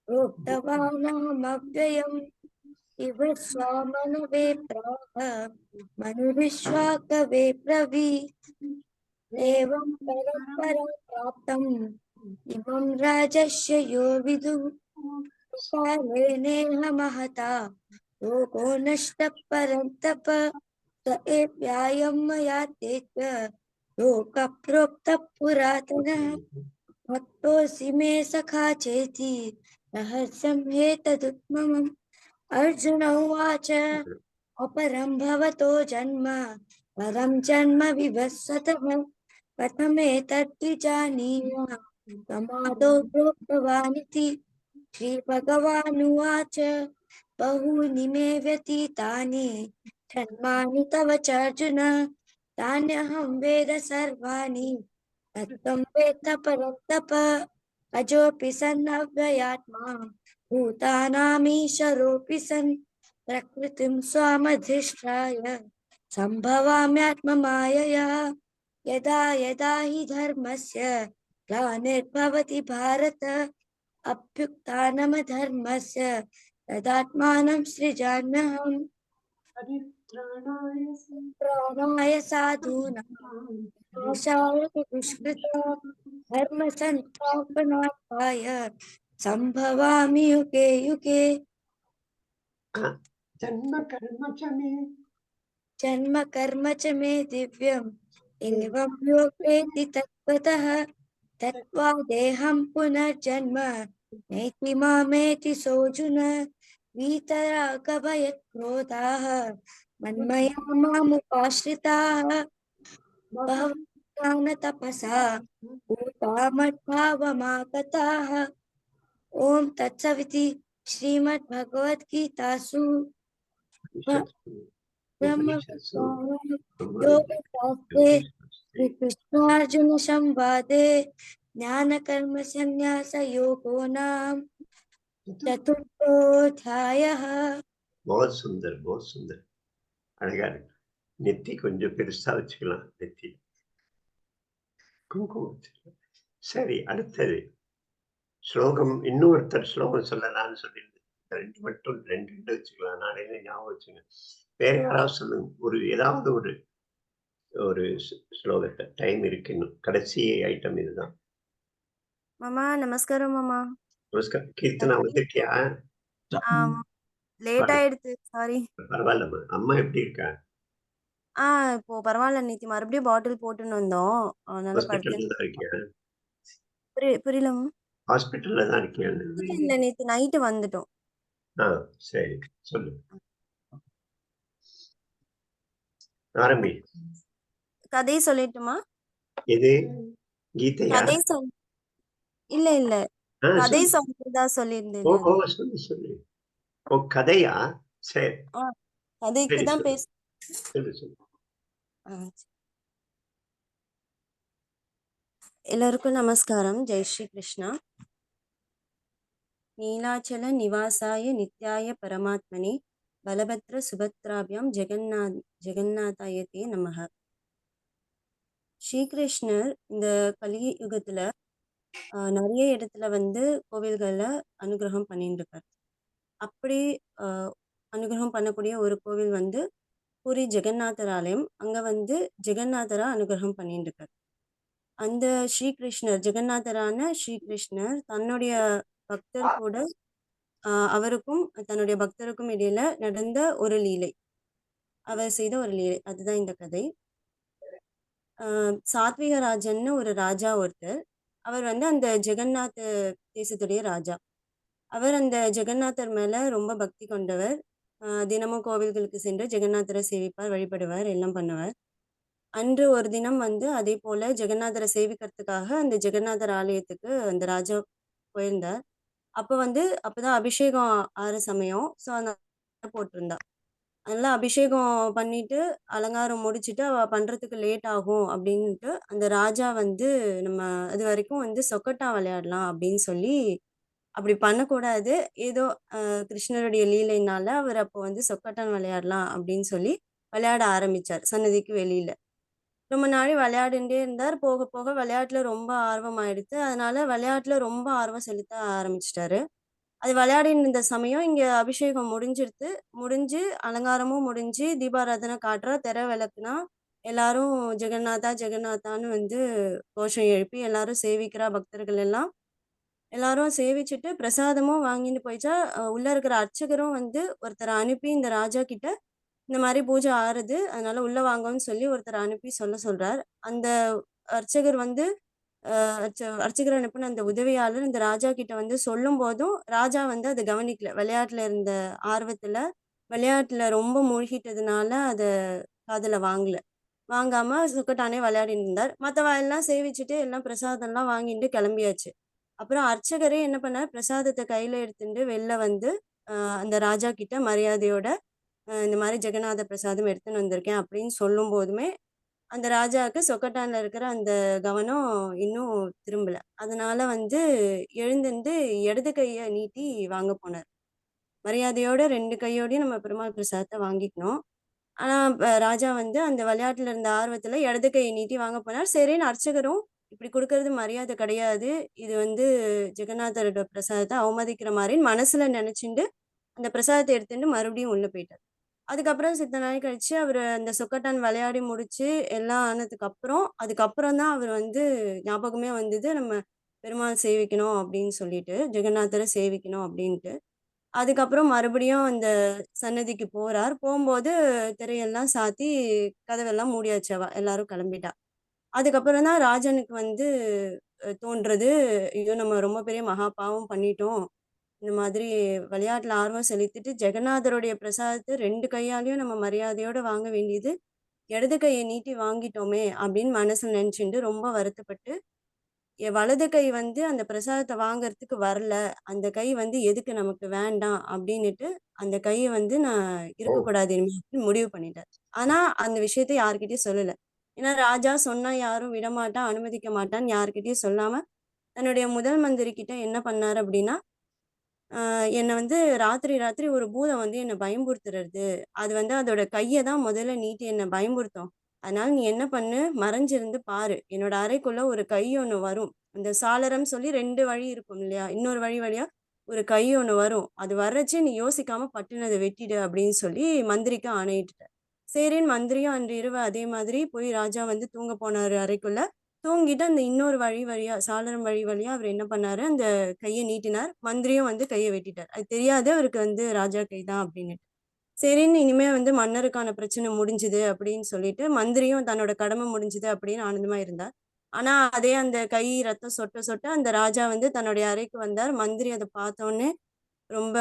प्रोक्तवानामव्ययम् इव स्वामनवे प्राह मनुरिश्वाकवे ब्रवीत्। एवं परम्परा प्राप्तम् इमं राजस्य यो विदुः कालेनेह महता योगो नष्टः परन्तप स एव्यायं मया तेज लोकः प्रोक्तः पुरातनः भक्तोऽसि मे सखा चेति रहस्यं ह्येतदुत्तमम्। अर्जुन उवाच अपरं भवतो जन्म परं जन्म विवस्वतः कथमेतद्विजानीयाम् प्रमादो प्रोक्तवानिति। श्रीभगवानुवाच बहूनि मे व्यतीतानि जन्मानि तव चार्जुन तान्यहं वेद सर्वाणि तत्त्वं वेत्थ परन्तप। अजोऽपि सन् अव्ययात्मा भूतानामीशरोऽपि सन् प्रकृतिं स्वामधिष्ठाय सम्भवाम्यात्ममायया। यदा यदा हि धर्मस्य ग्लानिर्भवति भारत अभ्युत्थानमधर्मस्य तदात्मानं सृजाम्यहम्। परित्राणाय साधूनां विनाशाय दुष्कृतां धर्म संस्थापनार्थाय संभवामि युगे युगे। जन्म कर्म च मे दिव्यम् एवं यो वेत्ति तत्त्वतः तत्त्वा देहं पुनर्जन्म नैति मामेति सोऽर्जुन। वीतरागभयक्रोधाः मन्मया मामुपाश्रिताः बहवः तपसा भूता मद्भावमागताः। ओम तत्सविति श्रीमद्भगवद्गीतासु योगशास्त्रे श्रीकृष्णार्जुन संवादे ज्ञानकर्म संन्यास योगो नाम चतुर्थोऽध्यायः। बहुत सुंदर, बहुत सुंदर, அழகா இருக்கு. நெத்தி கொஞ்சம் பெருசா வச்சுக்கலாம், நெத்தி குங்குமம். சரி, அடுத்தது ஸ்லோகம். இன்னொருத்தர் ஸ்லோகம் சொல்லலாம்னு சொல்லியிருந்தேன். ரெண்டு வச்சுக்கலாம், நாளையில ஞாபகம் வச்சுங்க. வேற யாராவது சொல்லுங்க, ஏதாவது ஒரு ஸ்லோகத்தை. டைம் இருக்கு, இன்னும் கடைசி ஐட்டம் இதுதான். மாமா நமஸ்காரம். மாமா நமஸ்காரம். கீர்த்தனா வந்துட்டியா? லேட் ஆயிடுச்சு, சாரி. பரவாயில்லம்மா. அம்மா எப்படி இருக்கா? இப்போ பரவாயில்ல. நேத்து மறுபடியும் பாட்டில் போட்டுன்னு வந்தோம். அதனால படுத்து ஹாஸ்பிட்டல்ல தான் இருக்கியா? புரியல மேம். ஹாஸ்பிட்டல்ல தான் இருக்கியா? இல்ல நேத்து நைட்டு வந்துட்டோம். சரி, சொல்லு. ஆரம்பி. கதை சொல்லட்டுமா? எது? கீதையா? கதை சொல் இல்ல இல்ல கதை சொல்லு. சொல்றதா சொல்லியிருந்தேன். ஓ சொல்லு சொல்லு. ஓ, கதையா? சரி கதைக்கு சரி, தான் சொல்லு சொல்லு சொல்லு. எல்லாருக்கும் நமஸ்காரம். ஜெய் ஸ்ரீ கிருஷ்ணா. நீலாச்சல நிவாசாய நித்யாய பரமாத்மனே பலபத்ர சுபத்ராபியாம் ஜெகநாதாயத்தே நமஹ. ஸ்ரீகிருஷ்ணர் இந்த கலியுகத்துல நிறைய இடத்துல வந்து கோவில்களை அனுகிரகம் பண்ணிட்டு இருக்காரு. அப்படி அனுகிரகம் பண்ணக்கூடிய ஒரு கோவில் வந்து பூரி ஜெகநாதர் ஆலயம். அங்க வந்து ஜெகநாதரா அனுகிரகம் பண்ணிட்டு இருக்காரு. அந்த ஸ்ரீகிருஷ்ணர், ஜெகநாதரான ஸ்ரீகிருஷ்ணர் தன்னுடைய பக்தர் கூட அவருக்கும் தன்னுடைய பக்தருக்கும் இடையில நடந்த ஒரு லீலை, அவர் செய்த ஒரு லீலை, அதுதான் இந்த கதை. சாத்விகராஜன்னு ஒரு ராஜா ஒருத்தர். அவர் வந்து அந்த ஜெகநாத் தேசத்துடைய ராஜா. அவர் அந்த ஜெகநாதர் மேல ரொம்ப பக்தி கொண்டவர். தினமும் கோவில்களுக்கு சென்று ஜெகநாதரை சேவிப்பார், வழிபடுவார், எல்லாம் பண்ணுவார். அன்று ஒரு தினம் வந்து அதே போல ஜெகநாதரை சேவிக்கிறதுக்காக அந்த ஜெகநாதர் ஆலயத்துக்கு அந்த ராஜா போயிருந்தார். அப்பதான் அபிஷேகம் ஆற சமயம். ஸோ அந்த போட்டிருந்தா. அதனால அபிஷேகம் பண்ணிட்டு அலங்காரம் முடிச்சுட்டு அவ பண்றதுக்கு லேட் ஆகும் அப்படின்ட்டு அந்த ராஜா வந்து நம்ம அது வரைக்கும் வந்து சொக்கட்டா விளையாடலாம் அப்படின்னு சொல்லி, அப்படி பண்ணக்கூடாது, ஏதோ கிருஷ்ணருடைய லீலைனால அவர் அப்போ வந்து சொக்கட்டான் விளையாடலாம் அப்படின்னு சொல்லி விளையாட ஆரம்பிச்சார் சன்னதிக்கு வெளியில. ரொம்ப நாள் விளையாடிண்டே இருந்தார். போக போக விளையாட்டுல ரொம்ப ஆர்வம் ஆயிடுத்து. அதனால விளையாட்டுல ரொம்ப ஆர்வம் செலுத்த ஆரம்பிச்சிட்டாரு. அது விளையாடின்னு இருந்த சமயம் இங்க அபிஷேகம் முடிஞ்சிருத்து. முடிஞ்சு அலங்காரமும் முடிஞ்சு தீபாராதனை காட்டுறா, திரை விளக்குனா எல்லாரும் ஜெகநாதா ஜெகநாதான்னு வந்து கோஷம் எழுப்பி எல்லாரும் சேவிக்கிறா. பக்தர்கள் எல்லாம் எல்லாரும் சேவிச்சுட்டு பிரசாதமும் வாங்கிட்டு போயிச்சா. உள்ள இருக்கிற அர்ச்சகரும் வந்து ஒருத்தரை அனுப்பி இந்த ராஜா கிட்ட இந்த மாதிரி பூஜை ஆறுது, அதனால உள்ள வாங்கன்னு சொல்லி ஒருத்தரை அனுப்பி சொல்றார். அந்த அர்ச்சகர் வந்து அர்ச்சகர் அனுப்பின அந்த உதவியாளர் இந்த ராஜா கிட்ட வந்து சொல்லும் போதும் ராஜா வந்து அதை கவனிக்கல. விளையாட்டுல இருந்த ஆர்வத்துல விளையாட்டுல ரொம்ப மூழ்கிட்டதுனால அதை காதுல வாங்காம சுக்கட்டானே விளையாடிட்டு இருந்தார். மற்றவ எல்லாம் சேவிச்சுட்டு எல்லாம் பிரசாதம்லாம் வாங்கிட்டு கிளம்பியாச்சு. அப்புறம் அர்ச்சகரே என்ன பண்ணார், பிரசாதத்தை கையில எடுத்துட்டு வெளில வந்து அந்த ராஜா கிட்ட மரியாதையோட இந்த மாதிரி ஜெகநாத பிரசாதம் எடுத்துன்னு வந்திருக்கேன் அப்படின்னு சொல்லும் போதுமே அந்த ராஜாவுக்கு சொக்கட்டான்ல இருக்கிற அந்த கவனம் இன்னும் திரும்பல. அதனால வந்து எழுந்திருந்து இடது கையை நீட்டி வாங்க போனார். மரியாதையோட 2 கையோடையும் நம்ம பெருமாள் பிரசாதத்தை வாங்கிக்கணும். ஆனா ராஜா வந்து அந்த விளையாட்டுல இருந்த ஆர்வத்துல இடது கையை நீட்டி வாங்க போனார். சரின்னு அர்ச்சகரும் இப்படி கொடுக்கறது மரியாதை கிடையாது, இது வந்து ஜெகநாதரோட பிரசாதத்தை அவமதிக்கிற மாதிரின்னு மனசுல நினைச்சுட்டு அந்த பிரசாதத்தை எடுத்துட்டு மறுபடியும் உள்ள போயிட்டார். அதுக்கப்புறம் சித்த நாள் கழிச்சு அவர் அந்த சொக்கட்டான் விளையாடி முடிச்சு எல்லாம் அதுக்கப்புறம் தான் அவர் வந்து ஞாபகமே வந்தது, நம்ம பெருமாள் சேவிக்கணும் அப்படின்னு சொல்லிட்டு, ஜெகநாதரை சேவிக்கணும் அப்படின்ட்டு. அதுக்கப்புறம் மறுபடியும் அந்த சன்னதிக்கு போறார். போகும்போது திரையெல்லாம் சாத்தி கதவெல்லாம் மூடியாச்சு. எல்லாரும் கிளம்பிட்டா. அதுக்கப்புறம் தான் ராஜனுக்கு வந்து தோன்றது, ஐயோ நம்ம ரொம்ப பெரிய மகா பாவம் பண்ணிட்டோம். இந்த மாதிரி விளையாட்டுல ஆர்வம் செலுத்திட்டு ஜெகநாதருடைய பிரசாதத்தை 2 கையாலையும் நம்ம மரியாதையோட வாங்க வேண்டியது இடது கையை நீட்டி வாங்கிட்டோமே அப்படின்னு மனசுல நினைச்சுட்டு ரொம்ப வருத்தப்பட்டு, என் வலது கை வந்து அந்த பிரசாதத்தை வாங்கறதுக்கு வரல, அந்த கை வந்து எதுக்கு நமக்கு வேண்டாம் அப்படின்னுட்டு அந்த கையை வந்து நான் இருக்கக்கூடாது இனிமே முடிவு பண்ணிட்டேன். ஆனா அந்த விஷயத்த யாருக்கிட்டையும் சொல்லல. ஏன்னா ராஜா சொன்னா யாரும் விடமாட்டான், அனுமதிக்க மாட்டான்னு யாருக்கிட்டையும் சொல்லாம தன்னுடைய முதல் மந்திரி கிட்ட என்ன பண்ணாரு அப்படின்னா, என்னை வந்து ராத்திரி ஒரு பூதம் வந்து என்னை பயம்புறுத்துறது. அது வந்து அதோட கையை தான் முதல்ல நீட்டி என்னை பயம்புறுத்தும். அதனால நீ என்ன பண்ணு, மறைஞ்சிருந்து பாரு. என்னோட அறைக்குள்ள ஒரு கை ஒண்ணு வரும். அந்த சாளரம் சொல்லி 2 வழி இருக்கும் இல்லையா? இன்னொரு வழி வழியா ஒரு கை ஒண்ணு வரும். அது வர்றச்சே நீ யோசிக்காம பட்டுன்னு அத வெட்டிடு அப்படின்னு சொல்லி மந்திரிக்கு ஆணையிட்டுட்டார். சரின்னு மந்திரியும் அன்று இரவு அதே மாதிரி போய் ராஜா வந்து தூங்க போனாரு அறைக்குள்ள. தூங்கிட்டு அந்த இன்னொரு வழி வழியா சாளரம் வழி வழியா அவர் என்ன பண்ணாரு, அந்த கையை நீட்டினார். மந்திரியும் வந்து கையை வெட்டிட்டார். அது தெரியாது அவருக்கு வந்து ராஜா கைதான் அப்படின்னுட்டு. சரின்னு இனிமே வந்து மன்னருக்கான பிரச்சனை முடிஞ்சுது அப்படின்னு சொல்லிட்டு மந்திரியும் தன்னோட கடமை முடிஞ்சுது அப்படின்னு ஆனந்தமா இருந்தார். ஆனா அதே அந்த கை ரத்தம் சொட்ட சொட்ட அந்த ராஜா வந்து தன்னுடைய அறைக்கு வந்தார். மந்திரி அதை பார்த்தோன்னே ரொம்ப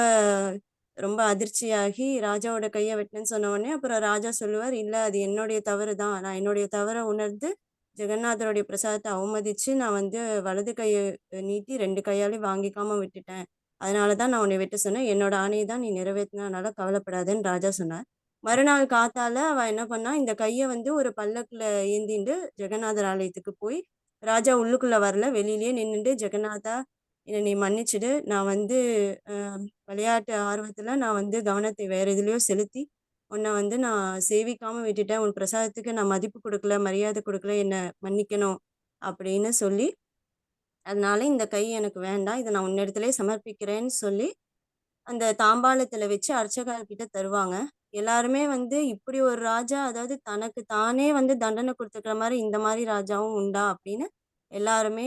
ரொம்ப அதிர்ச்சியாகி ராஜாவோட கையை வெட்டினேன்னு சொன்ன உடனே அப்புறம் ராஜா சொல்லுவார், இல்ல அது என்னுடைய தவறு தான், நான் என்னுடைய தவறை உணர்ந்து ஜெகநாதருடைய பிரசாதத்தை அவமதிச்சு நான் வந்து வலது கையை நீட்டி 2 கையாலையும் வாங்கிக்காம விட்டுட்டேன், அதனாலதான் நான் உன்னை வெட்ட சொன்னேன், என்னோட ஆணையை தான் நீ நிறைவேற்றினதுனால கவலைப்படாதேன்னு ராஜா சொன்னார். மறுநாள் காத்தால அவ என்ன பண்ணா, இந்த கையை வந்து ஒரு பல்லக்குல ஏந்திண்டு ஜெகநாதர் ஆலயத்துக்கு போய், ராஜா உள்ளுக்குள்ள வரல, வெளியிலேயே நின்னுட்டு, ஜெகநாதா என்னை நீ மன்னிச்சிடு, நான் வந்து விளையாட்டு ஆர்வத்துல நான் வந்து கவனத்தை வேற எதுலயோ செலுத்தி உன்னை வந்து நான் சேவிக்காம விட்டுட்டேன், உன் பிரசாதத்துக்கு நான் மதிப்பு கொடுக்கல, மரியாதை கொடுக்கல, என்னை மன்னிக்கணும் அப்படின்னு சொல்லி, அதனால இந்த கை எனக்கு வேண்டாம், இதை நான் உன்னிடத்திலே சமர்ப்பிக்கிறேன்னு சொல்லி அந்த தாம்பாளத்துல வச்சு அர்ச்சகர் கிட்ட தருவாங்க. எல்லாருமே வந்து இப்படி ஒரு ராஜா, அதாவது தனக்கு தானே வந்து தண்டனை கொடுத்துக்கிற மாதிரி இந்த மாதிரி ராஜாவும் உண்டா அப்படின்னு எல்லாருமே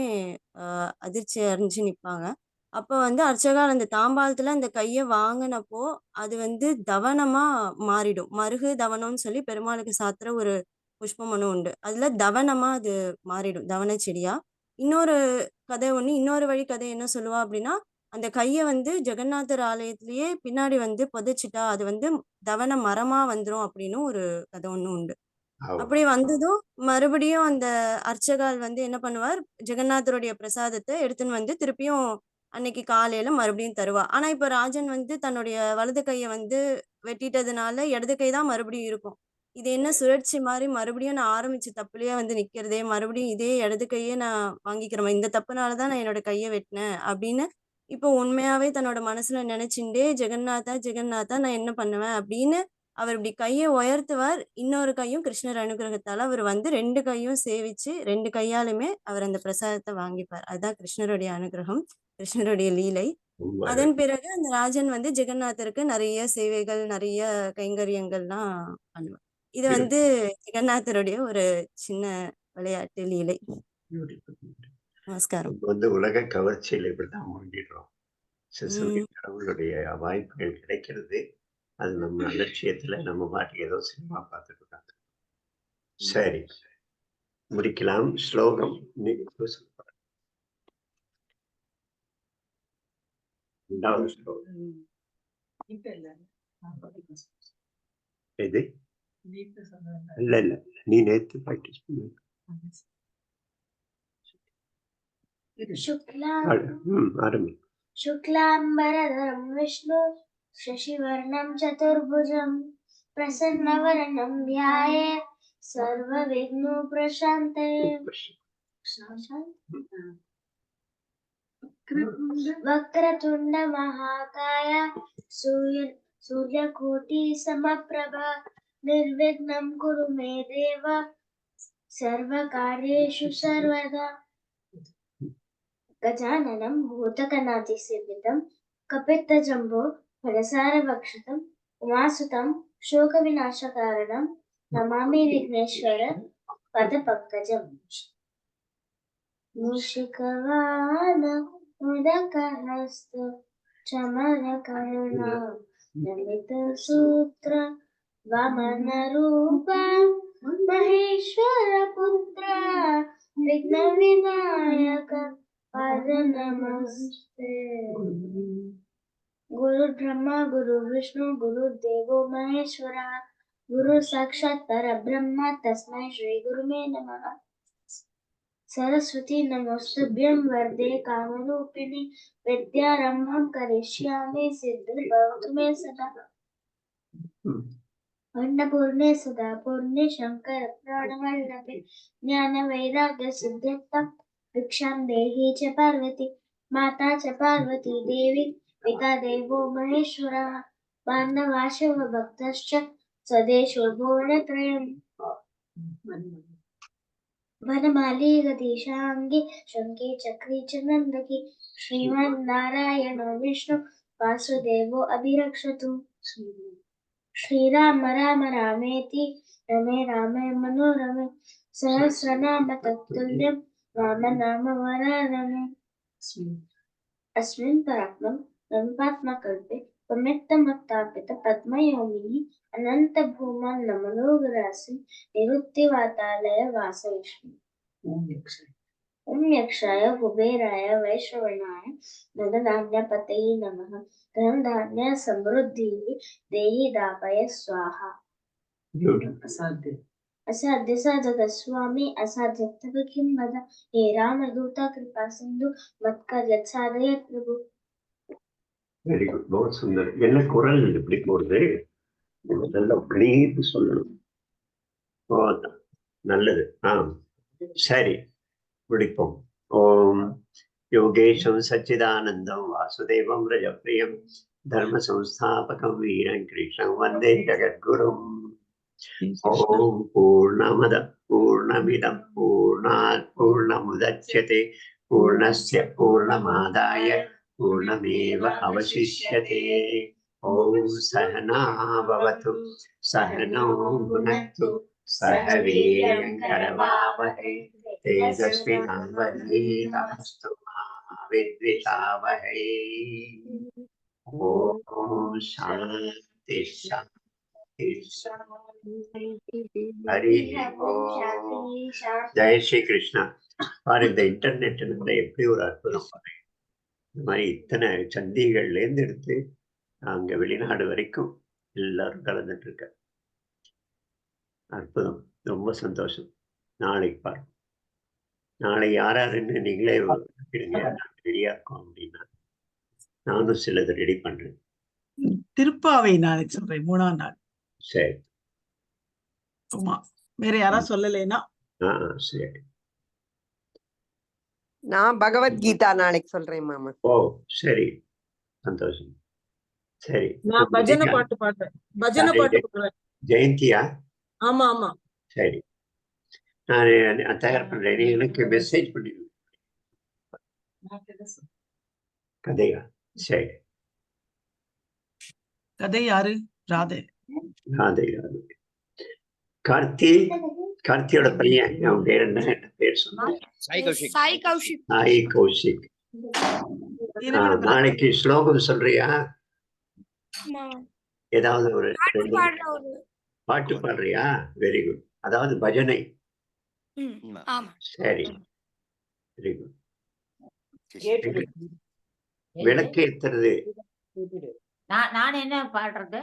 அதிர்ச்சி அடைஞ்சு நிற்பாங்க. அப்போ வந்து அர்ச்சகர் அந்த தாம்பாளத்துல அந்த கையை வாங்கினப்போ அது வந்து தவனமா மாறிடும். மருகு தவனம்னு சொல்லி பெருமாளுக்கு சாத்துற ஒரு புஷ்பம் ஒன்று உண்டு. அதுல தவனமா அது மாறிடும், தவன செடியா. இன்னொரு கதை ஒண்ணு, இன்னொரு வழி கதை என்ன சொல்லுவா அப்படின்னா, அந்த கையை வந்து ஜெகநாதர் ஆலயத்திலேயே பின்னாடி வந்து புதைச்சிட்டா அது வந்து தவன மரமா வந்துரும் அப்படின்னு ஒரு கதை ஒண்ணு உண்டு. அப்படி வந்ததும் மறுபடியும் அந்த அர்ச்சகால் வந்து என்ன பண்ணுவார், ஜெகநாதருடைய பிரசாதத்தை எடுத்துன்னு வந்து திருப்பியும் அன்னைக்கு காலையில மறுபடியும் தருவா. ஆனா இப்ப ராஜன் வந்து தன்னுடைய வலது கையை வந்து வெட்டிட்டதுனால இடது கை தான் மறுபடியும் இருக்கும். இது என்ன சுழற்சி மாதிரி மறுபடியும் நான் ஆரம்பிச்ச தப்புலயே வந்து நிக்கிறதே, மறுபடியும் இதே இடது கையே நான் வாங்கிக்கிறேன், இந்த தப்புனாலதான் நான் என்னோட கையை வெட்டினேன் அப்படின்னு இப்போ உண்மையாவே தன்னோட மனசுல நினைச்சுட்டே ஜெகநாதா ஜெகநாதா நான் என்ன பண்ணுவேன் அப்படின்னு அவர் இப்படி கையை உயர்த்துவார். இன்னொரு கையும் கிருஷ்ணர் அனுகிரகத்தால அவர் வந்து 2 கையும் சேவிச்சு 2 கையாலுமே அவர் அந்த பிரசாதத்தை வாங்கிப்பார். அதுதான் கிருஷ்ணருடைய அனுகிரகம், கிருஷ்ணருடைய லீலை. அதன் பிறகு அந்த ராஜன் வந்து ஜெகநாதருக்கு நிறைய சேவைகள், நிறைய கைங்கரியங்கள்லாம் பண்ணுவார். இது வந்து ஜெகநாதருடைய ஒரு சின்ன விளையாட்டு லீலை. நமஸ்காரம். வந்து உலக கவர்ச்சியில் இப்படித்தான் முடிஞ்சிடுறோம். கடவுளுடைய வாய்ப்புகள் கிடைக்கிறது, அது நம்ம அலட்சியத்துல நம்ம பாட்டுக்கு ஏதோ சினிமா பார்த்துட்டு இருக்காங்க. சரி, முடிக்கலாம். ஸ்லோகம் ரெண்டாவது ஸ்லோகம் இது இல்ல இல்ல, நீ நேத்து பிராக்டிஸ் பண்ண. ஆரம்பி. शुक्लाम्बरधरं विष्णु शशिवर्णं चतुर्भुजं प्रसन्नवदनं ध्यायेत् सर्वविघ्नोपशान्तये। वक्रतुण्ड महाकाय सूर्यकोटि समप्रभा निर्विघ्नं कुरु मे देव सर्वकार्येषु सर्वदा। गजाननं भूतगणाधिसेवितं कपित्थजम्बो फलसारभक्षितम् उमासुतं शोकविनाशकारणं नमामि विघ्नेश्वर पदपङ्कजम्। मूषिकवाहन उदकहस्त चमरकर्णा ललितसूत्र वामनरूप महेश्वरपुत्र विघ्नविनायक नमस्ते। गुरु ब्रह्मा गुरु विष्णु गुरुदेवो महेश्वरा गुरु साक्षात् परब्रह्म तस्मै श्री गुरुवे नमः। सरस्वती नमस्तुभ्यं वरदे कामरूपिणि विद्यारम्भं करिष्यामि सिद्धिर्भवतु मे सदा। अन्नपूर्णे सदा पूर्णे शंकर प्राणवल्लभे ज्ञान वैराग्य सिद्ध्यर्थं भिक्षां देहि च पार्वती माता च पार्वती देवी पिता देवो महेश्वरः बान्धवाश्च भक्तश्च स्वदेशो भुवनत्रयम्। वनमाली गतिशांगी शंकी चक्री च नंदकी श्रीमन्नारायण विष्णु वासुदेवो अभिरक्षतु। श्रीराम राम रामेति रमे रामे मनोरमे सहस्रनाम तत्तुल्यं राम नाम वरानने। अस्मिन् परात्मं रम्पात्मकल्पे प्रमित्तमत्तापित पद्मयोनिः अनन्तभूमन्न मनोगरासि निरुक्तिवातालय वासविष्णु ओम यक्षाय कुबेराय वैश्रवणाय धनधान्यपतये नमः धनधान्य समृद्धि देहि दापय स्वाहा असाध्य साधक स्वामी असाध्य तव किं वद हे रामदूत कृपा सिंधु मत्कार्य साधय प्रभु வெரி குட், बहुत सुंदर. என்ன குரல் இப்படி போடுது? நல்ல கிளீர்னு சொல்லணும். நல்லது. சரி, முடிப்போம். ஓம் யோகேஷம் சச்சிதானந்தம் வாசுதேவம் ரஜப்ரியம் தர்ம சம்ஸ்தாபகம் வீரம் கிருஷ்ணம் வந்தே ஜகத்குரும். ஓம் பூர்ணமத பூர்ணமிதம் பூர்ணாத் பூர்ணமுதச்யதே பூர்ணஸ்ய பூர்ணமாதாய பூர்ணமேவ அவசிஷ்யதே. ஓம் சஹனா பவது சஹனோ புனக்து சஹ வீர்யம் கரவாவஹை तेजस्विनावधीतमस्तु मा विद्विषावहै. ओम शांति शांति हरि ओम. जय श्री कृष्णा. பாரு, இந்த இன்டர்நெட் எப்படி ஒரு அற்புதம் பாரு. இந்த மாதிரி இத்தனை சந்திகள்ல இருந்து எடுத்து அங்க வெளிநாடு வரைக்கும் எல்லாரும் கலந்துட்டு இருக்க. அற்புதம், ரொம்ப சந்தோஷம். நாளைக்கு பாருங்க. நாளை யாராருன்னு நீங்களே ரெடியா இருக்கோம் அப்படின்னா நானும் சிலது ரெடி பண்றேன். திருப்பாவை நாளைக்கு சொல்றேன், 3ஆம் நாள். சரி, ஆமா, வேற யாரா சொல்லலைன்னா சரி. நான் பகவத்கீதா நாளைக்கு சொல்றேன் மாமா. ஓ சரி, சந்தோஷம். சரி, நான் பஜனை பாட்டு பாடுறேன். பஜனை பாட்டு பாடுறேன். ஜெயந்தியா? ஆமா ஆமா. சரி, நான் தயார் பண்றேன். நீ எனக்கு மெசேஜ் பண்ணிடுங்க. கதையா? சரி. கதை யாரு? ராதே. ராதே ராதே. கார்த்தியோட பையன், அவன் பேர் என்ன பேர் சொன்னாங்க? சாய் கௌஷிக். சாய் கௌஷிக். நாளைக்கு ஸ்லோகம் சொல்றியா? ஏதாவது ஒரு பாட்டு பாடுறியா? Very good. அதாவது பஜனை. சரி, வெரி குட். விளக்கு ஏத்துறது. நான் என்ன பாடுறது?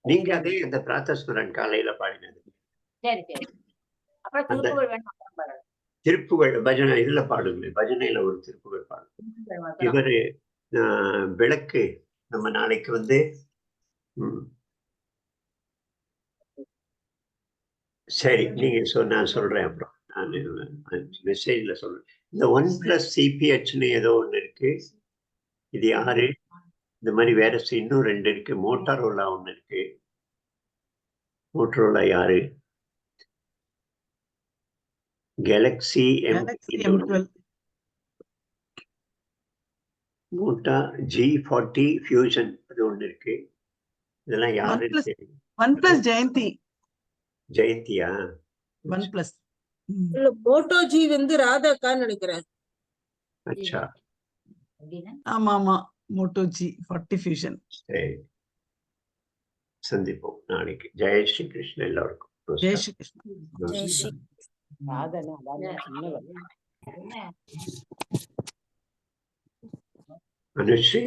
நீங்க அதே அந்த பிராத்தஸ்மரன் காலையில பாடினது. சரி சரி. அப்புறம் திருப்புகழ் வேணும். திருப்புகழ் பஜனை இதுல பாடுங்க. பஜனையில ஒரு திருப்புகழ் பாடுங்க. இவரு விளக்கு நம்ம நாளைக்கு வந்து சரி, நீங்க நான் சொல்றேன். அப்புறம் நான் மெசேஜ்ல சொல்றேன். இந்த 1+ CPHன்னு ஏதோ ஒண்ணு இருக்கு. இது யாரு? இந்த மாதிரி வேற இன்னும் 2 இருக்கு. மோட்டாரோலா ஒண்ணு இருக்கு. மோட்டரோலா யாரு? கேலக்ஸி M12, மோட்டா G40 ஃபியூஷன் அது ஒண்ணு இருக்கு. இதெல்லாம் யாரு? OnePlus ஜெயந்தி. ஜெயந்தியா? OnePlus. மோட்டோ ஜி வந்து ராதாக்கான்னு நினைக்கிறேன். அச்சா, ஆமா ஆமா, மோட்டோ G40 ஃபியூஷன். சரி, சந்திப்போம் நாளைக்கு. ஜெய் ஸ்ரீ கிருஷ்ண எல்லாருக்கும். ஜெய் ஸ்ரீ கிருஷ்ண. ஜெய் ஸ்ரீ. அனுஸ்ரீ